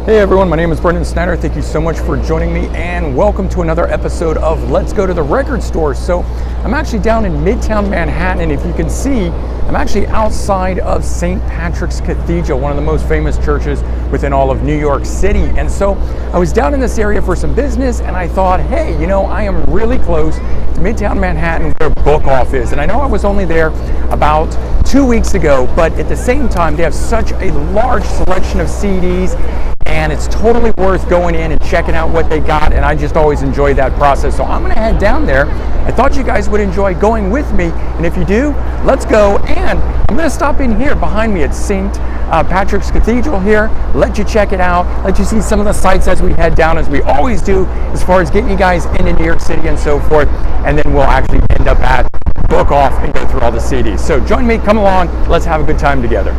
Hey everyone, my name is Brendan Snyder. Thank you so much for joining me and welcome to another episode of Let's Go to the Record Store. So I'm actually down in Midtown Manhattan, and if you can see, I'm actually outside of St. Patrick's Cathedral, one of the most famous churches within all of New York City. And so I was down in this area for some business and I thought, hey, you know, I am really close to Midtown Manhattan where BookOff is. And I know I was only there about 2 weeks ago, but at the same time, they have such a large selection of CDs and it's totally worth going in and checking out what they got, and I just always enjoy that process. So I'm gonna head down there. I thought you guys would enjoy going with me, and if you do, let's go. And I'm gonna stop in here behind me at St. Patrick's Cathedral here, let you check it out, let you see some of the sights as we head down, as we always do, as far as getting you guys into New York City and so forth, and then we'll actually end up at BookOff and go through all the CDs. So join me, come along, let's have a good time together.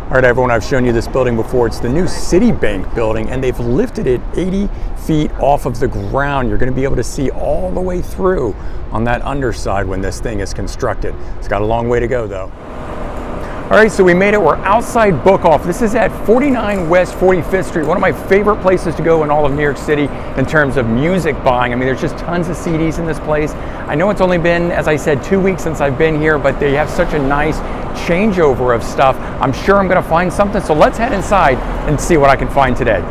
All right, everyone, I've shown you this building before. It's the new Citibank building, and they've lifted it 80 feet off of the ground. You're going to be able to see all the way through on that underside when this thing is constructed. It's got a long way to go, though. All right, so we made it. We're outside BookOff. This is at 49 West 45th Street, one of my favorite places to go in all of New York City in terms of music buying. I mean, there's just tons of CDs in this place. I know it's only been, as I said, 2 weeks since I've been here, but they have such a nice changeover of stuff. I'm sure I'm going to find something, so let's head inside and see what I can find today.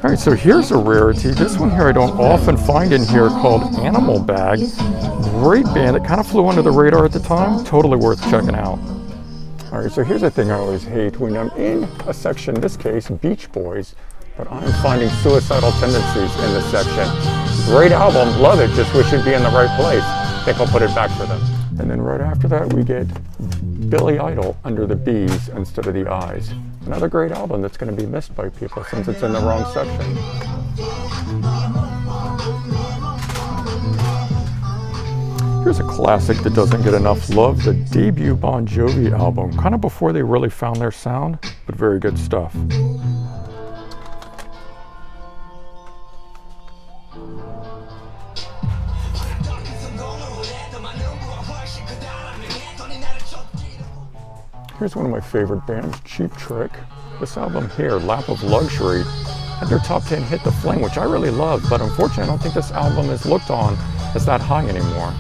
All right, so here's a rarity. This one here I don't often find in here, called Animal Bag. Great band. It kind of flew under the radar at the time. Totally worth checking out. All right, so here's a thing I always hate when I'm in a section, in this case, Beach Boys, but I'm finding suicidal tendencies in this section. Great album, love it, just wish it'd be in the right place. I think I'll put it back for them. And then right after that, we get Billy Idol, Under the B's instead of the I's. Another great album that's going to be missed by people since it's in the wrong section. Here's a classic that doesn't get enough love, the debut Bon Jovi album, kind of before they really found their sound, but very good stuff. Here's one of my favorite bands, Cheap Trick. This album here, Lap of Luxury, had their top 10 hit The Flame, which I really love, but unfortunately I don't think this album is looked on as that high anymore.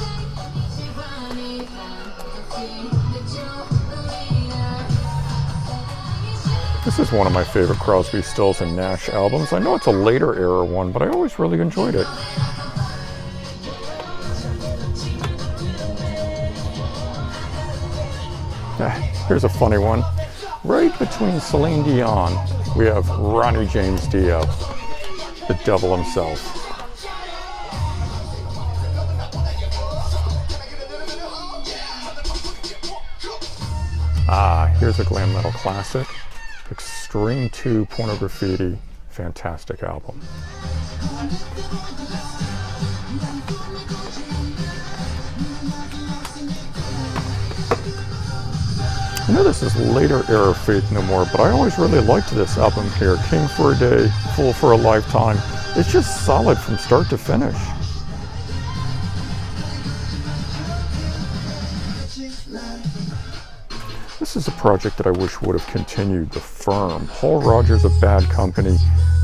This is one of my favorite Crosby, Stills and Nash albums. I know it's a later era one, but I always really enjoyed it. Here's a funny one. Right between Celine Dion, we have Ronnie James Dio, the devil himself. Here's a glam metal classic, Extreme 2 Pornography, fantastic album. I know this is later era Faith No More, but I always really liked this album here. King for a Day, Fool for a Lifetime. It's just solid from start to finish. This is a project that I wish would have continued. The Firm, Paul Rodgers of Bad Company,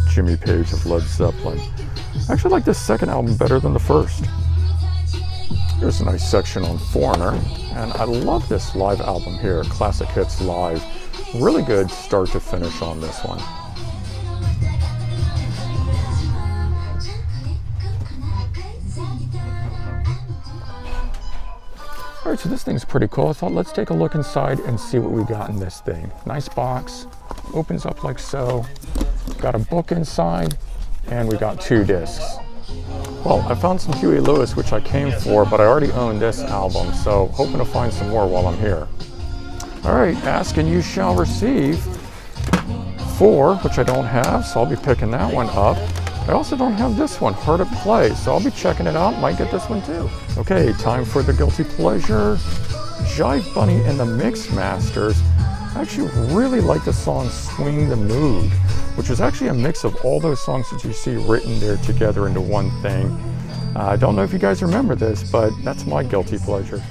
Jimmy Page of Led Zeppelin. I actually like this second album better than the first. Here's a nice section on Foreigner, and I love this live album here, Classic Hits Live. Really good start to finish on this one. All right, so this thing's pretty cool. I thought let's take a look inside and see what we got in this thing. Nice box, opens up like so. Got a book inside, and we got 2 discs. Well, I found some Huey Lewis, which I came for, but I already own this album, so hoping to find some more while I'm here. All right, Ask and You Shall Receive 4, which I don't have, so I'll be picking that one up. I also don't have this one, Hard at Play, so I'll be checking it out. Might get this one too. Okay, time for the Guilty Pleasure. Jive Bunny and the Mix Masters. I actually really like the song Swing the Mood, which is actually a mix of all those songs that you see written there together into one thing. I don't know if you guys remember this, but that's my guilty pleasure.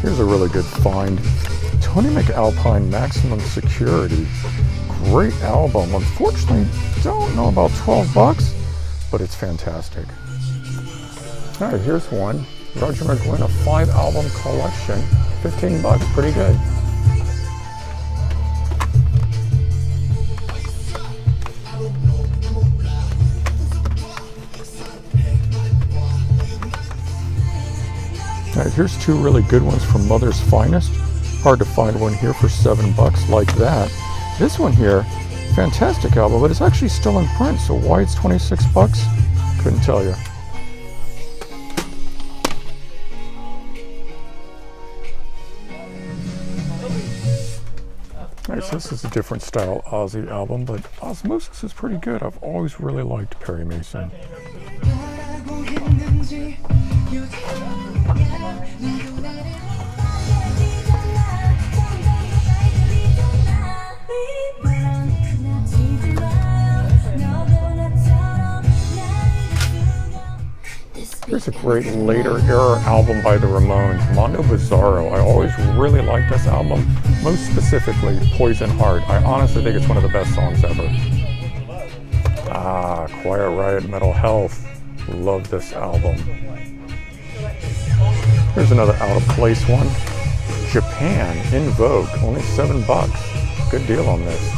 Here's a really good find. Tony Mcalpine, Maximum Security. Great album. Unfortunately, don't know about 12 bucks, but it's fantastic. All right, here's one. Roger McGuinn, a 5-album collection. 15 bucks, pretty good. All right, here's 2 really good ones from Mother's Finest. Hard to find one here for 7 bucks like that. This one here, fantastic album, but it's actually still in print, so why it's 26 bucks? Couldn't tell you. All right, so this is a different style Ozzy album, but Osmosis is pretty good. I've always really liked Perry Mason. Here's a great later era album by the Ramones, Mondo Bizarro. I always really liked this album, most specifically Poison Heart. I honestly think it's one of the best songs ever. Quiet Riot, Mental Health. Love this album. Here's another out of place one. Japan, In Vogue, only 7 bucks. Good deal on this.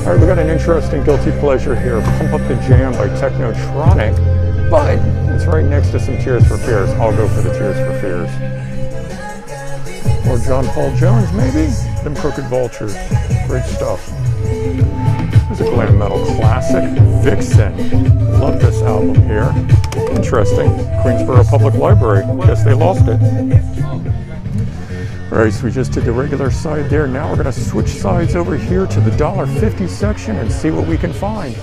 All right, we got an interesting guilty pleasure here. Pump Up the Jam by Technotronic, but it's right next to some Tears for Fears. I'll go for the Tears for Fears. Or John Paul Jones, maybe? Them Crooked Vultures. Great stuff. There's a glam metal classic, Vixen. Love this album here. Interesting. Queensboro Public Library. Guess they lost it. All right, so we just did the regular side there. Now we're going to switch sides over here to the $1.50 section and see what we can find.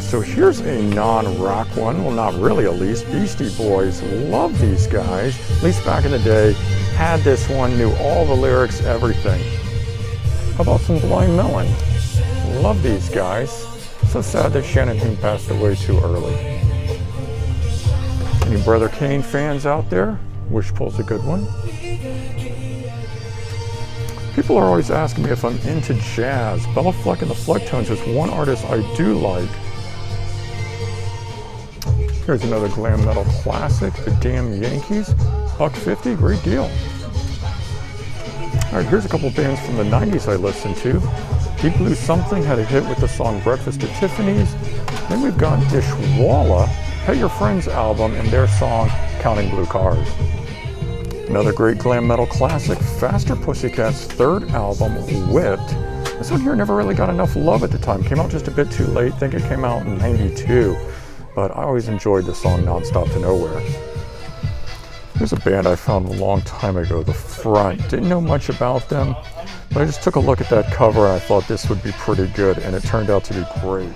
So here's a non-rock one. Well, not really at least. Beastie Boys. Love these guys. At least back in the day. Had this one, knew all the lyrics, everything. How about some Blind Melon? Love these guys. So sad that Shannon Hoon passed away too early. Any Brother Kane fans out there? Wishful's a good one. People are always asking me if I'm into jazz. Bella Fleck and the Flecktones is one artist I do like. Here's another glam metal classic, The Damn Yankees. $1.50, great deal. All right, here's a couple bands from the 90s I listened to. Deep Blue Something had a hit with the song Breakfast at Tiffany's. Then we've got Dishwalla, Pet Your Friends album, and their song Counting Blue Cars. Another great glam metal classic, Faster Pussycat's 3rd album, Whipped. This one here never really got enough love at the time. Came out just a bit too late. I think it came out in '92. but I always enjoyed the song Nonstop to Nowhere. Here's a band I found a long time ago, The Front. Didn't know much about them, but I just took a look at that cover and I thought this would be pretty good, and it turned out to be great.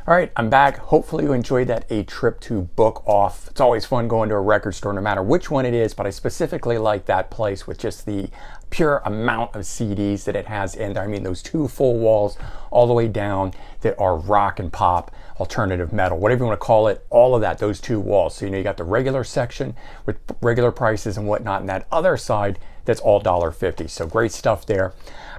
All right, I'm back. Hopefully you enjoyed that A Trip to BookOff. It's always fun going to a record store, no matter which one it is, but I specifically like that place with just the pure amount of CDs that it has in there. I mean, those 2 full walls all the way down that are rock and pop, alternative metal, whatever you want to call it, all of that, those 2 walls. So, you know, you got the regular section with regular prices and whatnot, and that other side that's all $1.50. So great stuff there.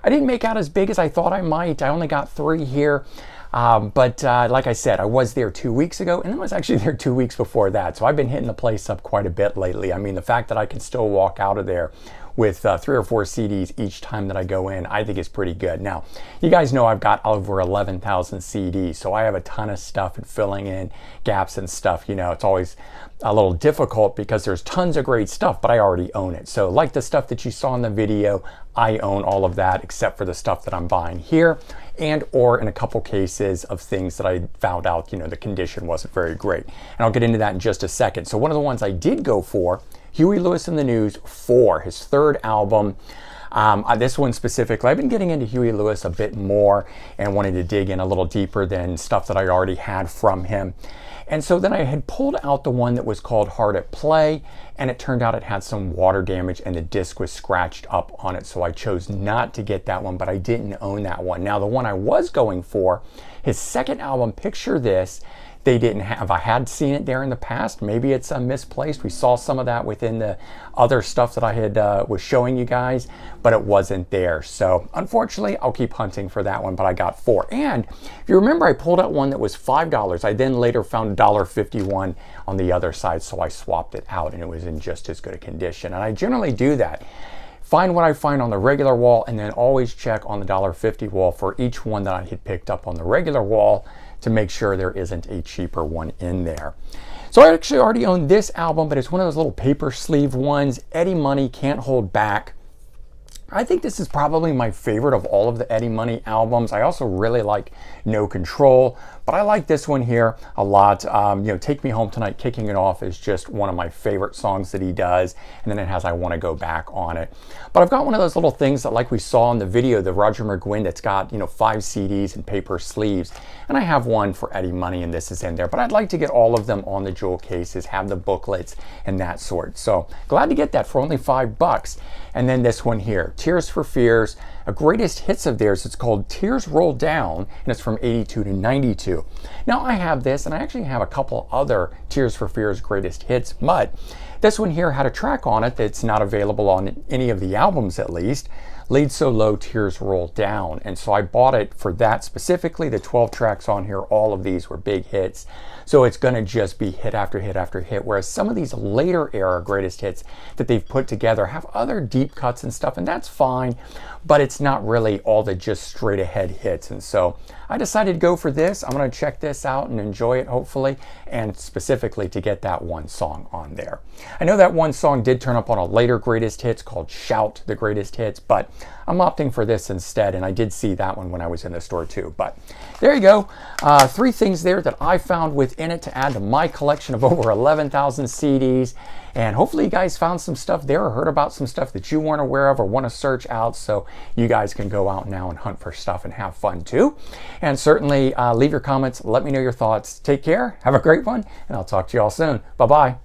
I didn't make out as big as I thought I might. I only got 3 here. But like I said, I was there 2 weeks ago, and I was actually there 2 weeks before that. So I've been hitting the place up quite a bit lately. I mean, the fact that I can still walk out of there with 3 or 4 CDs each time that I go in, I think is pretty good. Now, you guys know I've got over 11,000 CDs, so I have a ton of stuff and filling in gaps and stuff. You know, it's always a little difficult because there's tons of great stuff, but I already own it. So like the stuff that you saw in the video, I own all of that except for the stuff that I'm buying here, and or in a couple cases of things that I found out, you know, the condition wasn't very great. And I'll get into that in just a second. So one of the ones I did go for, Huey Lewis and the News 4, his 3rd album. This one specifically, I've been getting into Huey Lewis a bit more and wanting to dig in a little deeper than stuff that I already had from him. And so then I had pulled out the one that was called Hard at Play, and it turned out it had some water damage and the disc was scratched up on it. So I chose not to get that one, but I didn't own that one. Now the one I was going for, his 2nd album, Picture This, they didn't have. I had seen it there in the past. Maybe it's misplaced. We saw some of that within the other stuff that I had was showing you guys, but it wasn't there. So unfortunately, I'll keep hunting for that one, but I got 4. And if you remember, I pulled out one that was $5. I then later found $1.51 on the other side, so I swapped it out and it was in just as good a condition. And I generally do that. Find what I find on the regular wall and then always check on the $1.50 wall for each one that I had picked up on the regular wall to make sure there isn't a cheaper one in there. So I actually already own this album, but it's one of those little paper sleeve ones. Eddie Money, Can't Hold Back. I think this is probably my favorite of all of the Eddie Money albums. I also really like No Control, but I like this one here a lot. You know, Take Me Home Tonight, Kicking It Off is just one of my favorite songs that he does. And then it has I Want to Go Back on it. But I've got one of those little things that, like we saw in the video, the Roger McGuinn, that's got, you know, 5 CDs and paper sleeves. And I have one for Eddie Money, and this is in there. But I'd like to get all of them on the jewel cases, have the booklets and that sort. So glad to get that for only $5. And then this one here, Tears for Fears, a greatest hits of theirs. It's called Tears Roll Down, and it's from 82 to 92. Now I have this, and I actually have a couple other Tears for Fears greatest hits, but this one here had a track on it that's not available on any of the albums, at least. Laid So Low, Tears Roll Down. And so I bought it for that specifically. The 12 tracks on here, all of these were big hits. So it's going to just be hit after hit after hit. Whereas some of these later era greatest hits that they've put together have other deep cuts and stuff, and that's fine, but it's not really all the just straight ahead hits. And so I decided to go for this. I'm going to check this out and enjoy it, hopefully, and specifically to get that one song on there. I know that one song did turn up on a later greatest hits called Shout, the Greatest Hits, but I'm opting for this instead, and I did see that one when I was in the store too. But there you go. 3 things there that I found within it to add to my collection of over 11,000 CDs. And hopefully you guys found some stuff there or heard about some stuff that you weren't aware of or want to search out, so you guys can go out now and hunt for stuff and have fun too. And certainly leave your comments. Let me know your thoughts. Take care. Have a great one, and I'll talk to you all soon. Bye-bye.